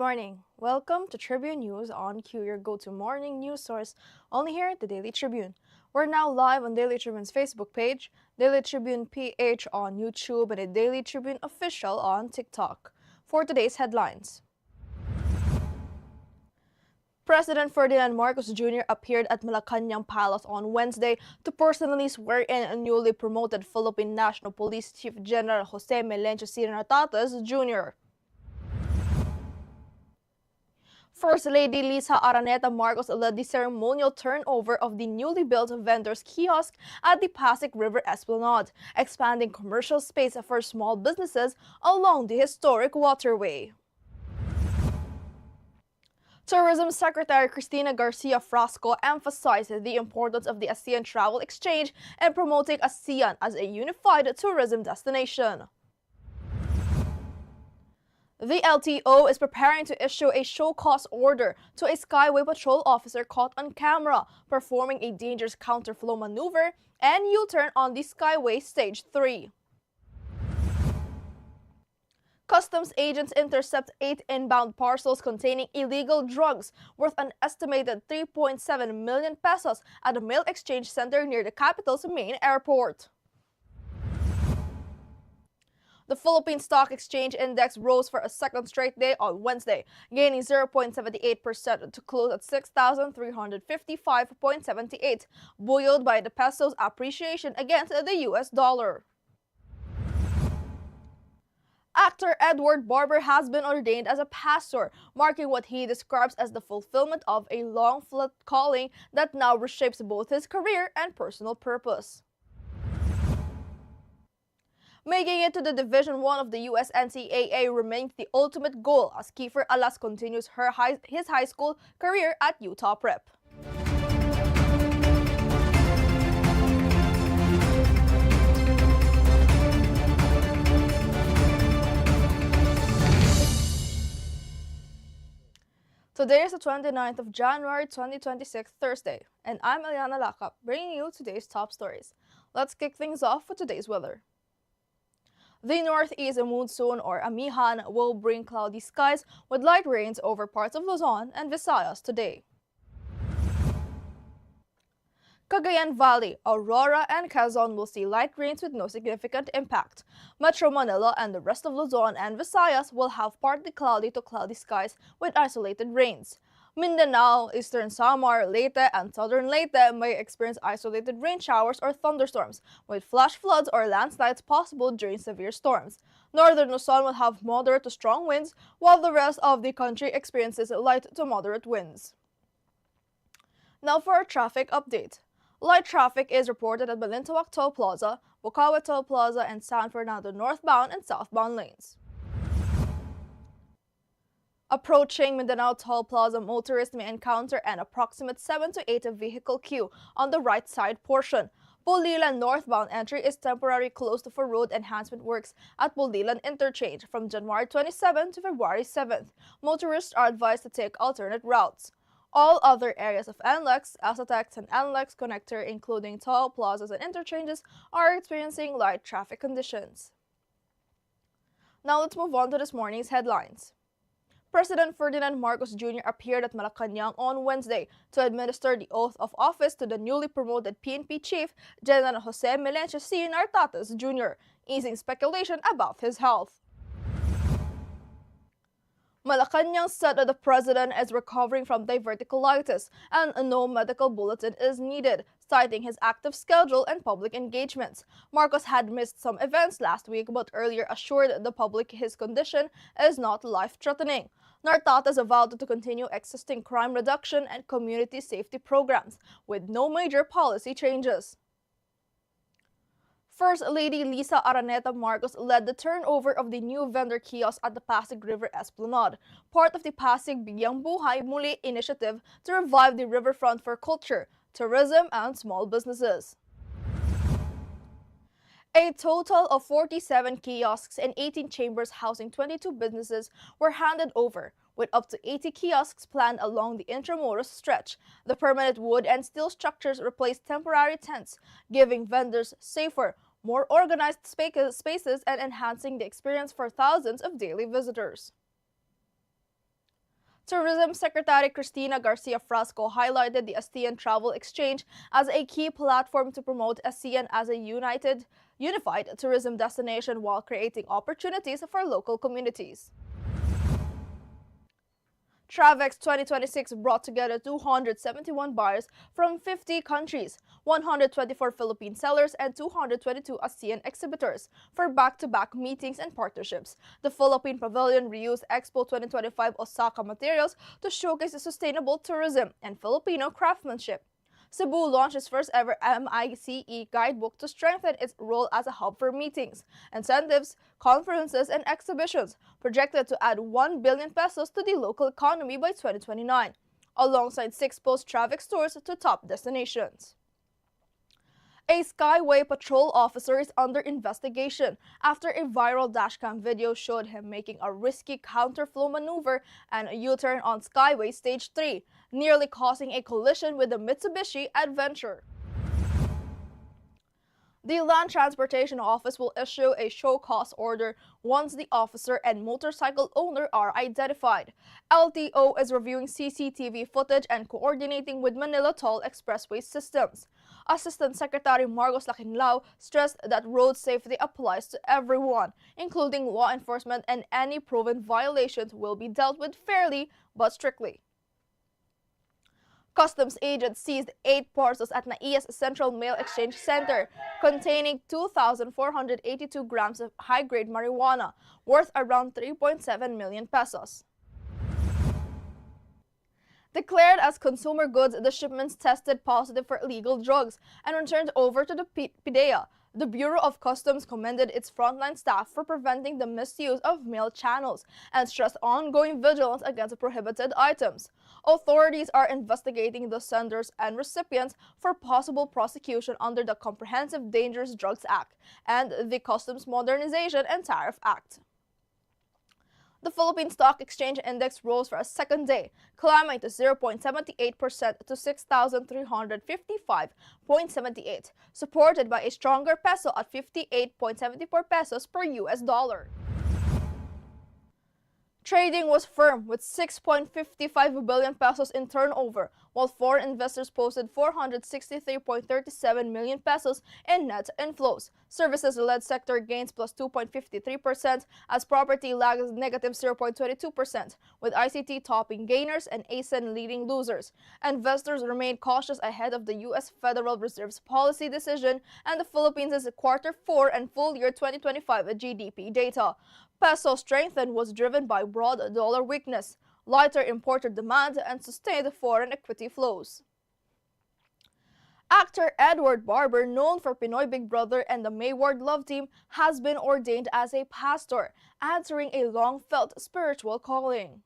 morning. Welcome to Tribune News on Q, your go-to morning news source, only here at the Daily Tribune. We're now live on Daily Tribune's Facebook page, Daily Tribune PH on YouTube, and a Daily Tribune official on TikTok. For today's headlines. President Ferdinand Marcos Jr. appeared at Malacanang Palace on Wednesday to personally swear in a newly promoted Philippine National Police Chief General Jose Melencio Nartates Jr. First Lady Lisa Araneta Marcos led the ceremonial turnover of the newly built vendors kiosk at the Pasig River Esplanade, expanding commercial space for small businesses along the historic waterway. Tourism Secretary Cristina Garcia Frasco emphasized the importance of the ASEAN travel exchange and promoting ASEAN as a unified tourism destination. The LTO is preparing to issue a show-cause order to a Skyway Patrol officer caught on camera performing a dangerous counterflow maneuver and U-turn on the Skyway Stage 3. Customs agents intercept 8 inbound parcels containing illegal drugs worth an estimated 3.7 million pesos at a mail exchange center near the capital's main airport. The Philippine Stock Exchange Index rose for a second straight day on Wednesday, gaining 0.78% to close at 6,355.78, buoyed by the peso's appreciation against the US dollar. Actor Edward Barber has been ordained as a pastor, marking what he describes as the fulfillment of a long-felt calling that now reshapes both his career and personal purpose. Making it to the Division 1 of the US NCAA remains the ultimate goal as Kiefer Alas continues his high school career at Utah Prep. Today is the 29th of January 2026, Thursday, and I'm Eliana Lacap, bringing you today's top stories. Let's kick things off with today's weather. The northeast monsoon or Amihan will bring cloudy skies with light rains over parts of Luzon and Visayas today. Cagayan Valley, Aurora, and Quezon will see light rains with no significant impact. Metro Manila and the rest of Luzon and Visayas will have partly cloudy to cloudy skies with isolated rains. Mindanao, Eastern Samar, Leyte, and Southern Leyte may experience isolated rain showers or thunderstorms, with flash floods or landslides possible during severe storms. Northern Luzon will have moderate to strong winds, while the rest of the country experiences light to moderate winds. Now for a traffic update. Light traffic is reported at Balintawak Toll Plaza, Bocaue Toll Plaza, and San Fernando northbound and southbound lanes. Approaching Mindanao Toll Plaza, motorists may encounter an approximate 7 to 8 vehicle queue on the right side portion. Bulilan northbound entry is temporarily closed for road enhancement works at Bulilan Interchange from January 27 to February 7th. Motorists are advised to take alternate routes. All other areas of NLEX, Asatex, and NLEX connector, including toll plazas and interchanges, are experiencing light traffic conditions. Now let's move on to this morning's headlines. President Ferdinand Marcos Jr. appeared at Malacanang on Wednesday to administer the oath of office to the newly promoted PNP Chief General Jose Melencio Nartates Jr., easing speculation about his health. Malacanang said that the president is recovering from diverticulitis and no medical bulletin is needed, citing his active schedule and public engagements. Marcos had missed some events last week but earlier assured the public his condition is not life-threatening. Nartates vowed to continue existing crime reduction and community safety programs, with no major policy changes. First Lady Lisa Araneta Marcos led the turnover of the new vendor kiosk at the Pasig River Esplanade, part of the Pasig Bigyang Buhay Muli initiative to revive the riverfront for culture, tourism, and small businesses. A total of 47 kiosks and 18 chambers housing 22 businesses were handed over, with up to 80 kiosks planned along the Intramuros stretch. The permanent wood and steel structures replaced temporary tents, giving vendors safer, more organized spaces and enhancing the experience for thousands of daily visitors. Tourism Secretary Cristina Garcia Frasco highlighted the ASEAN Travel Exchange as a key platform to promote ASEAN as a unified tourism destination while creating opportunities for local communities. Travex 2026 brought together 271 buyers from 50 countries, 124 Philippine sellers, and 222 ASEAN exhibitors for back-to-back meetings and partnerships. The Philippine Pavilion reused Expo 2025 Osaka materials to showcase sustainable tourism and Filipino craftsmanship. Cebu launched its first ever MICE guidebook to strengthen its role as a hub for meetings, incentives, conferences, and exhibitions, projected to add 1 billion pesos to the local economy by 2029, alongside 6 post-traffic tours to top destinations. A Skyway patrol officer is under investigation after a viral dashcam video showed him making a risky counterflow maneuver and a U-turn on Skyway Stage 3, nearly causing a collision with the Mitsubishi Adventure. The Land Transportation Office will issue a show-cause order once the officer and motorcycle owner are identified. LTO is reviewing CCTV footage and coordinating with Manila Toll Expressway systems. Assistant Secretary Marcos Lakinlao stressed that road safety applies to everyone, including law enforcement, and any proven violations will be dealt with fairly but strictly. Customs agents seized 8 parcels at NAIA's Central Mail Exchange Center containing 2,482 grams of high-grade marijuana worth around 3.7 million pesos. Declared as consumer goods, the shipments tested positive for illegal drugs and returned over to the PDEA. The Bureau of Customs commended its frontline staff for preventing the misuse of mail channels and stressed ongoing vigilance against prohibited items. Authorities are investigating the senders and recipients for possible prosecution under the Comprehensive Dangerous Drugs Act and the Customs Modernization and Tariff Act. The Philippine Stock Exchange Index rose for a second day, climbing to 0.78% to 6,355.78, supported by a stronger peso at 58.74 pesos per US dollar. Trading was firm with 6.55 billion pesos in turnover, while foreign investors posted 463.37 million pesos in net inflows. Services led sector gains plus 2.53% as property lags negative 0.22%, with ICT topping gainers and ASEAN leading losers. Investors remained cautious ahead of the U.S. Federal Reserve's policy decision and the Philippines' Q4 and full year 2025 GDP data. Peso strengthened was driven by broad dollar weakness, lighter importer demand, and sustained foreign equity flows. Actor Edward Barber, known for Pinoy Big Brother and the Mayward Love Team, has been ordained as a pastor, answering a long-felt spiritual calling.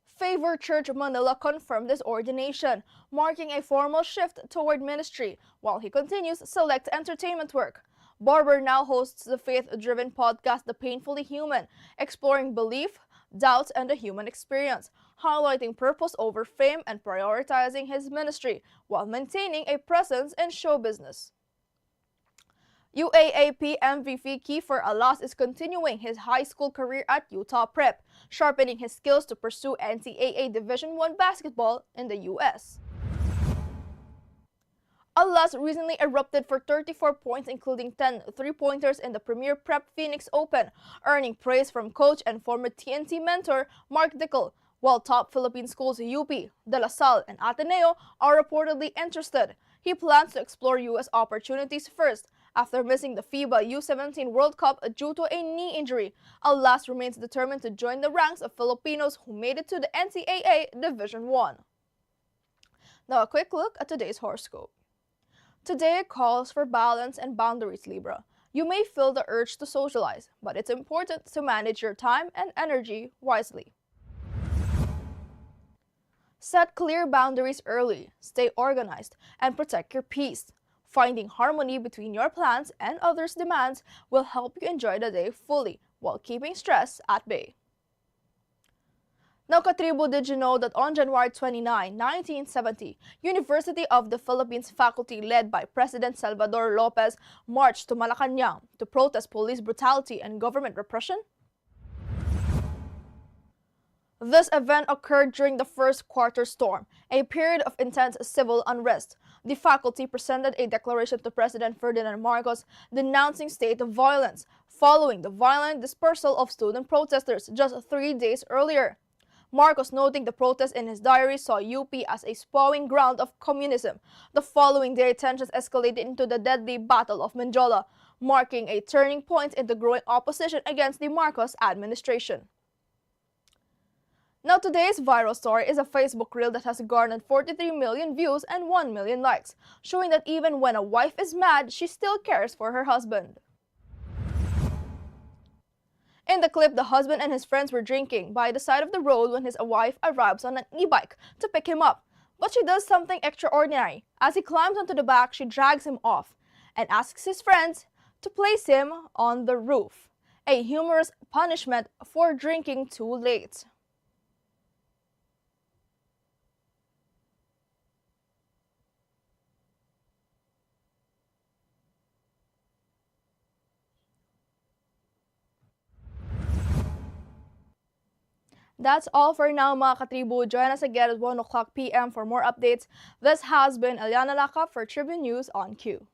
Favor Church Manila confirmed this ordination, marking a formal shift toward ministry, while he continues select entertainment work. Barber now hosts the faith-driven podcast The Painfully Human, exploring belief, doubt, and the human experience, highlighting purpose over fame and prioritizing his ministry while maintaining a presence in show business. UAAP MVP Kiefer Alas is continuing his high school career at Utah Prep, sharpening his skills to pursue NCAA Division I basketball in the U.S. Alas recently erupted for 34 points, including 10 three-pointers in the premier Prep Phoenix Open, earning praise from coach and former TNT mentor Mark Dickel, while top Philippine schools UP, De La Salle, and Ateneo are reportedly interested. He plans to explore U.S. opportunities first, after missing the FIBA U17 World Cup due to a knee injury. Alas remains determined to join the ranks of Filipinos who made it to the NCAA Division I. Now a quick look at today's horoscope. Today calls for balance and boundaries, Libra. You may feel the urge to socialize, but it's important to manage your time and energy wisely. Set clear boundaries early, stay organized, and protect your peace. Finding harmony between your plans and others' demands will help you enjoy the day fully while keeping stress at bay. Now, Katribu, did you know that on January 29, 1970, University of the Philippines faculty led by President Salvador Lopez marched to Malacanang to protest police brutality and government repression? This event occurred during the first quarter storm, a period of intense civil unrest. The faculty presented a declaration to President Ferdinand Marcos denouncing state violence, following the violent dispersal of student protesters just 3 days earlier. Marcos, noting the protest in his diary, saw UP as a spawning ground of communism. The following day, tensions escalated into the deadly Battle of Menjola, marking a turning point in the growing opposition against the Marcos administration. Now today's viral story is a Facebook reel that has garnered 43 million views and 1 million likes, showing that even when a wife is mad, she still cares for her husband. In the clip, the husband and his friends were drinking by the side of the road when his wife arrives on an e-bike to pick him up. But she does something extraordinary. As he climbs onto the back, she drags him off and asks his friends to place him on the roof. A humorous punishment for drinking too late. That's all for now, mga katribu. Join us again at 1 o'clock p.m. for more updates. This has been Eliana Lacap for Tribune News on Q.